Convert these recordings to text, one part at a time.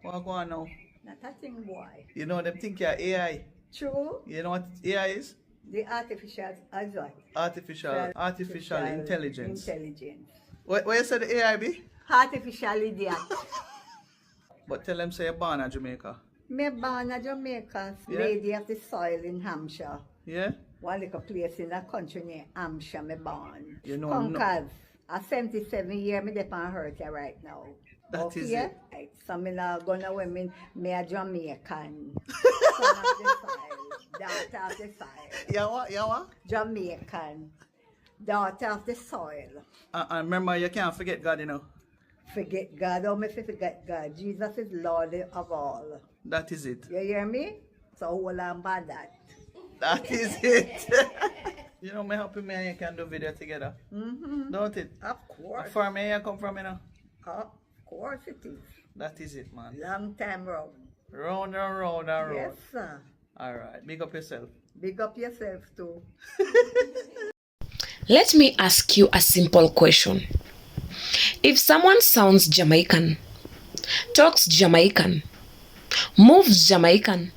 What go on now? Not a thing, boy. You know them think you're AI. True. You know what AI is? The artificial as what? Artificial intelligence. Intelligence. What you said the AI be? Artificial idiot. But tell them say you're born in Jamaica. Me born in Jamaica, Yeah. lady of the soil in Hampshire. Yeah? One little place in the country near Hampshire, me born. You know, Conkers. A 77 year, me dey on hurt here right now. That is okay? it. Right. So me not gonna women, me a Jamaican. Son of the soil, daughter of the soil. You what? Jamaican, daughter of the soil. And remember, you can't forget God, you know. Forget God, oh me forget God. Jesus is Lord of all. That is it. You hear me? So hold on by that. That is it. You know, me helping me and you can do video together. Mm-hmm. Don't it? Of course. From where you come from, you know? Of course it is. That is it, man. Long time round. Round and round and round. Yes, sir. Alright, big up yourself. Big up yourself too. Let me ask you a simple question. If someone sounds Jamaican, talks Jamaican, moves Jamaican,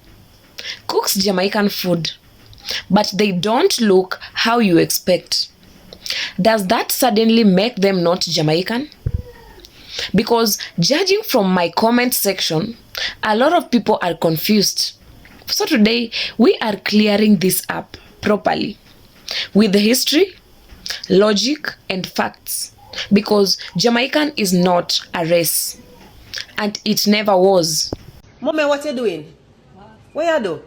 cooks Jamaican food, but they don't look how you expect, does that suddenly make them not Jamaican? Because judging from my comment section, a lot of people are confused. So today, we are clearing this up properly with the history, logic, and facts. Because Jamaican is not a race, and it never was. Mommy, what you doing? What you do?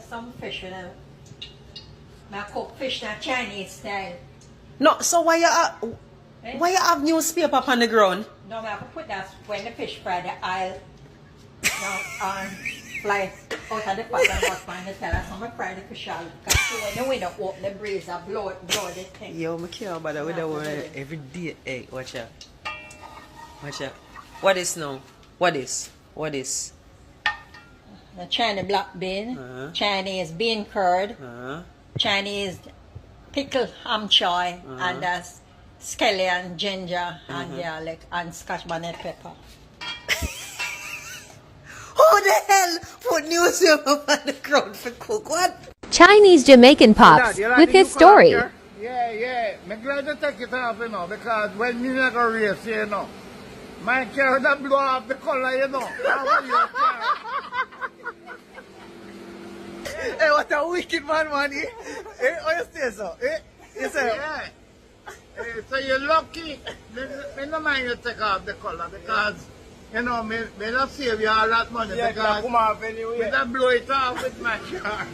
Some fish, you know. I cook fish in a Chinese style. No, so why you have newspaper on the ground? No, I have to put that when the fish fry, the oil fly out of the pot and what find the tail. So I fry the fish out. Because when the window open, the breeze blow the thing. Yo, I can't bother with the word every day. Hey, watch out. Watch out. What is now? What is? The Chinese black bean, Chinese bean curd, Chinese pickled ham choy, and scallion, ginger, and garlic, and scotch bonnet pepper. Who the hell put newspaper on the ground for cook? What? Chinese Jamaican Pops You like with the his new story. color here? Yeah. I'm glad to take it off, you know, because when me not go race, you know, my car that blow off the color, you know. How your car? Hey, what a wicked man, man. Hey, how you say so? You say, Yeah. So you're lucky. Me no mind you take off the color because, you know, me not save you all that money because come off anyway. me not blow it off with my car.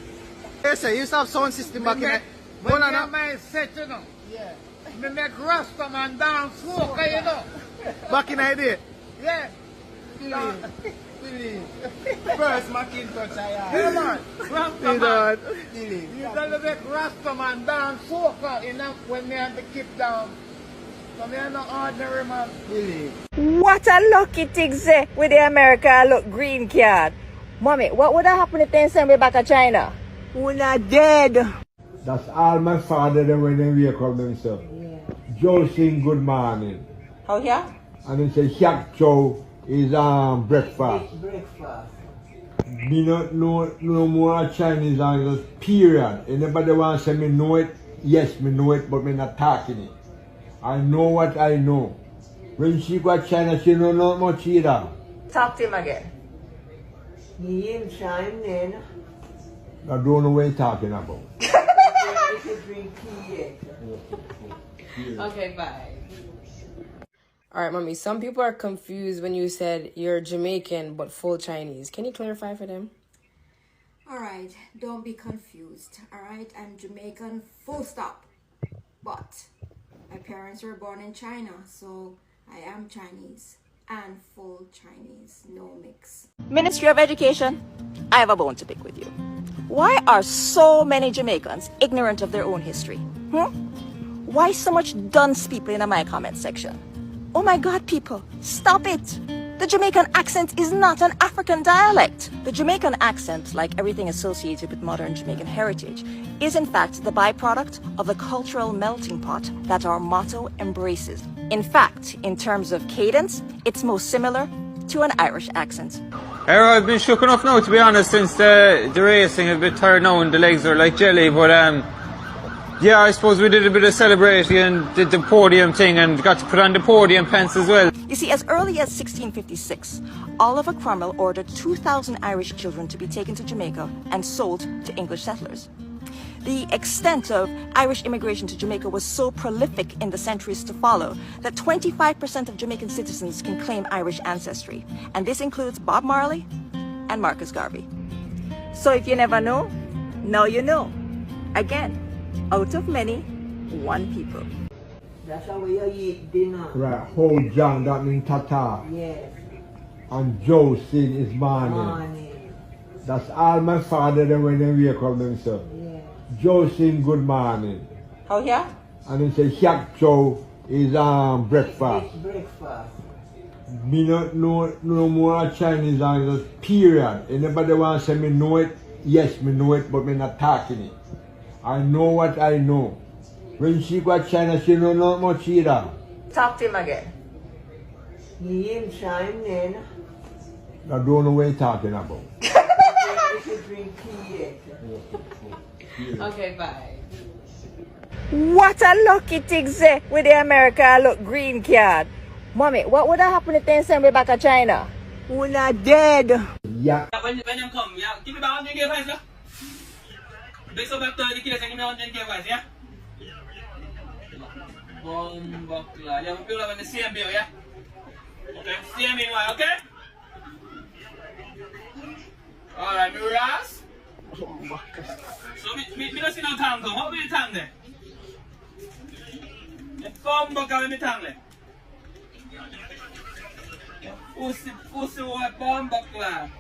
Yes, sir, you used to have sound system back in it. When me have my set, you know, me make Rastaman dance soca, you know. Back in the day. Yeah. First Macintosh I had. Yeah, man. Rastaman. Delete. You gotta make Rastaman dance soca, you know, when me have to keep down. So me are not ordinary man. What a lucky thing say with the America look green card. Mommy, what would have happened if they send me back to China? Who not dead? That's all my father them when they wake up themselves. Joe sing good morning. How here? And then say Shak Chow is breakfast. Me not know no more Chinese language, period. Anybody want to say me know it? Yes, me know it, but me not talking it. I know what I know. When she got China, she know not much either. Talk to him again. I don't know what you're talking about. Okay, bye. Alright, mommy, some people are confused when you said you're Jamaican but full Chinese. Can you clarify for them? Alright, don't be confused. Alright, I'm Jamaican, full stop. But my parents were born in China, so I am Chinese and full Chinese, no mix. Ministry of Education, I have a bone to pick with you. Why are so many Jamaicans ignorant of their own history? Why so much dunce people in my comment section? Oh my God, people, stop it. The Jamaican accent is not an African dialect. The Jamaican accent, like everything associated with modern Jamaican heritage, is in fact the byproduct of the cultural melting pot that our motto embraces. In fact, in terms of cadence, it's most similar to an Irish accent. I've been shook enough now, to be honest, since the racing. A bit tired now and the legs are like jelly, but yeah, I suppose we did a bit of celebrating and did the podium thing and got to put on the podium pants as well. You see, as early as 1656, Oliver Cromwell ordered 2,000 Irish children to be taken to Jamaica and sold to English settlers. The extent of Irish immigration to Jamaica was so prolific in the centuries to follow that 25% of Jamaican citizens can claim Irish ancestry. And this includes Bob Marley and Marcus Garvey. So if you never know, now you know. Again, out of many, one people. That's how we eat dinner. Right, whole John, that means Tata. Yes. And Joe sing is morning. That's all my father them when they wake up themselves. Yeah. Joe sing good morning. Oh yeah? And he say Shak Joe is breakfast. It's breakfast. Me not know no more Chinese language, period. Anybody want to say me know it? Yes, me know it, but me not talking it. I know what I know. When she got China, she know not much either. Talk to him again. He ain't chime then. I don't know what you're talking about. You should drink tea. Okay, bye. What a lucky thing, say, with the America look green card. Mommy, what would have happened if they send me back to China? We're not dead. Yeah. When them come, yeah, give me about 100k price, yeah? Base up back 30 kilos and give me 100k price, yeah? Buckler. Yeah, we have the same bill, yeah? Okay, same in one, okay? Alright, me Ross. So, me don't see no tongue come. How many tongue there? Buckler with me tongue there. Pussy what Buckler.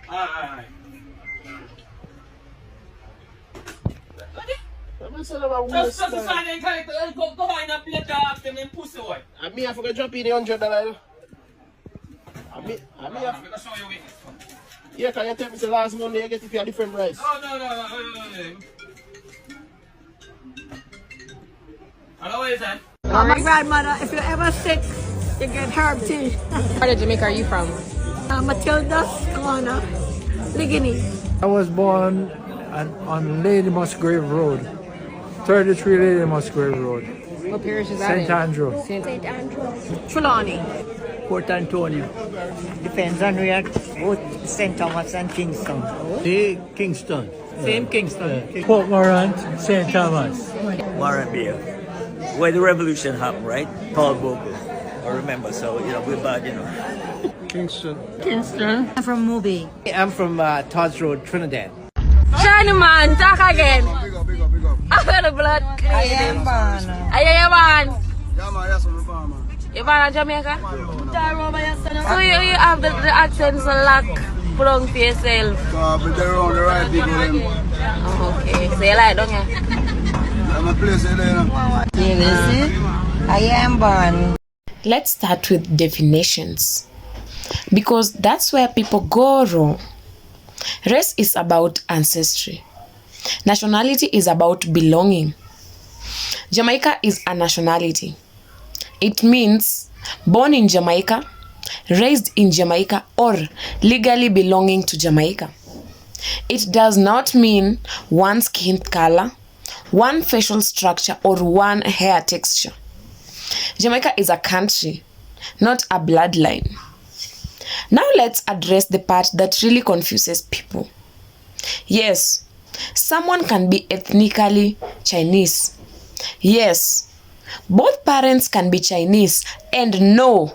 Alright. Just sign and character. Go buy and play dogs them pussy what. And me have to drop in the $100. I have to show you weakness. Yeah, can you tell me the last Monday I get it for a different price? Oh, no. Hello, what is that? My grandmother, if you're ever sick, you get herb tea. Where in Jamaica are you from? Matilda Corner, Ligini. I was born on Lady Musgrave Road, 33 Lady Musgrave Road. What parish is that St. Andrew. St. Andrew. Trelawney. Port Antonio. Depends on where both St. Thomas and Kingston. Kingston. Same Kingston. Port Morant, St. Thomas. Warren Beer. Where the revolution happened, right? Paul Bogle. I remember, so, we're bad, Kingston. I'm from Moby. I'm from Todd's Road, Trinidad. Shiny man, talk again. Big up. I got the blood. I am born. Are you born? Yeah, man, that's what I'm born, man. You born in Jamaica? So you have the accent so lock put on to yourself. But they're on the right people, them. Oh, okay. So you like, don't you? I'm a place there, I am born. Let's start with definitions, because that's where people go wrong. Race is about ancestry. Nationality is about belonging. Jamaica is a nationality. It means born in Jamaica, raised in Jamaica, or legally belonging to Jamaica. It does not mean one skin color, one facial structure, or one hair texture. Jamaica is a country, not a bloodline. Now let's address the part that really confuses people. Yes, someone can be ethnically Chinese. Yes, both parents can be Chinese, and no,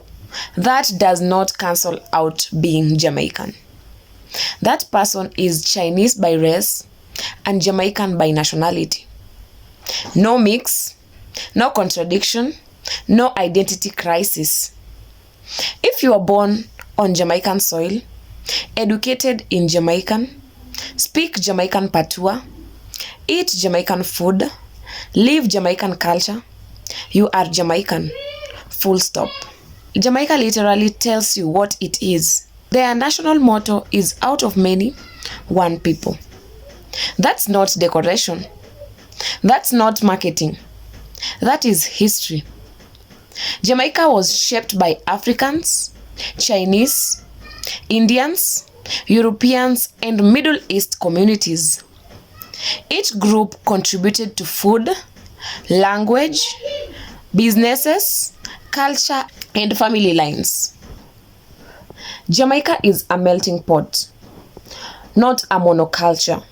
that does not cancel out being Jamaican. That person is Chinese by race and Jamaican by nationality. No mix, no contradiction, no identity crisis. If you are born on Jamaican soil, educated in Jamaican, speak Jamaican patois, eat Jamaican food, live Jamaican culture, you are Jamaican. Full stop. Jamaica literally tells you what it is. Their national motto is out of many, one people. That's not decoration. That's not marketing. That is history. Jamaica was shaped by Africans, Chinese, Indians, Europeans, and Middle East communities. Each group contributed to food, language, businesses, culture, and family lines. Jamaica is a melting pot, not a monoculture.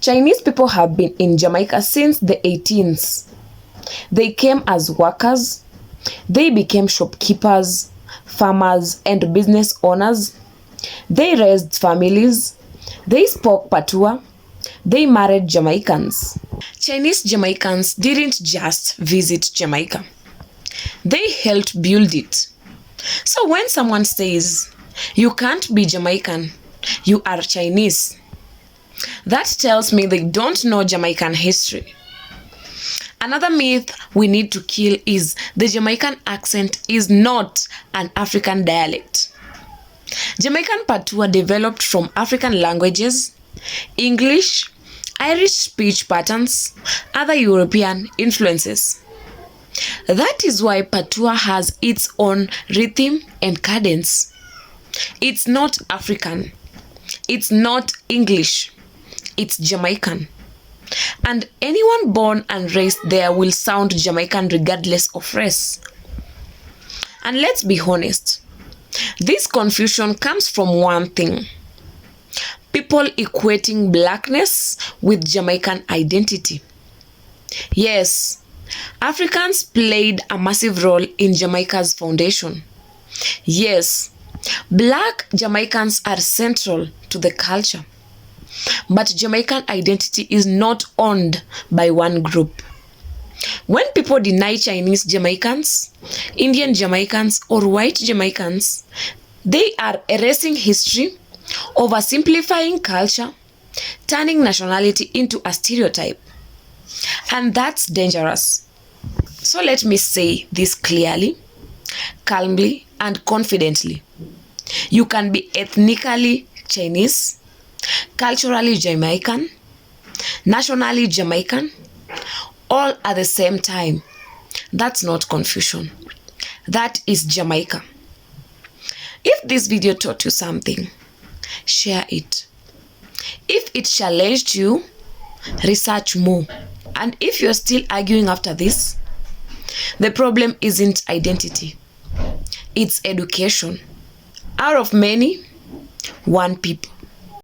Chinese people have been in Jamaica since the 18th. They came as workers. They became shopkeepers, farmers, and business owners. They raised families. They spoke Patois. They married Jamaicans. Chinese Jamaicans didn't just visit Jamaica. They helped build it. So when someone says, "You can't be Jamaican, you are Chinese," that tells me they don't know Jamaican history. Another myth we need to kill is the Jamaican accent is not an African dialect. Jamaican Patois developed from African languages, English, Irish speech patterns, other European influences. That is why Patois has its own rhythm and cadence. It's not African. It's not English. It's Jamaican. And anyone born and raised there will sound Jamaican regardless of race. And let's be honest, this confusion comes from one thing: people equating blackness with Jamaican identity. Yes, Africans played a massive role in Jamaica's foundation. Yes, Black Jamaicans are central to the culture. But Jamaican identity is not owned by one group. When people deny Chinese Jamaicans, Indian Jamaicans, or white Jamaicans, they are erasing history, oversimplifying culture, turning nationality into a stereotype. And that's dangerous. So let me say this clearly, calmly, and confidently. You can be ethnically Chinese, culturally Jamaican, nationally Jamaican, all at the same time. That's not confusion. That is Jamaica. If this video taught you something, share it. If it challenged you, research more. And if you're still arguing after this, the problem isn't identity. It's education. Out of many, one people.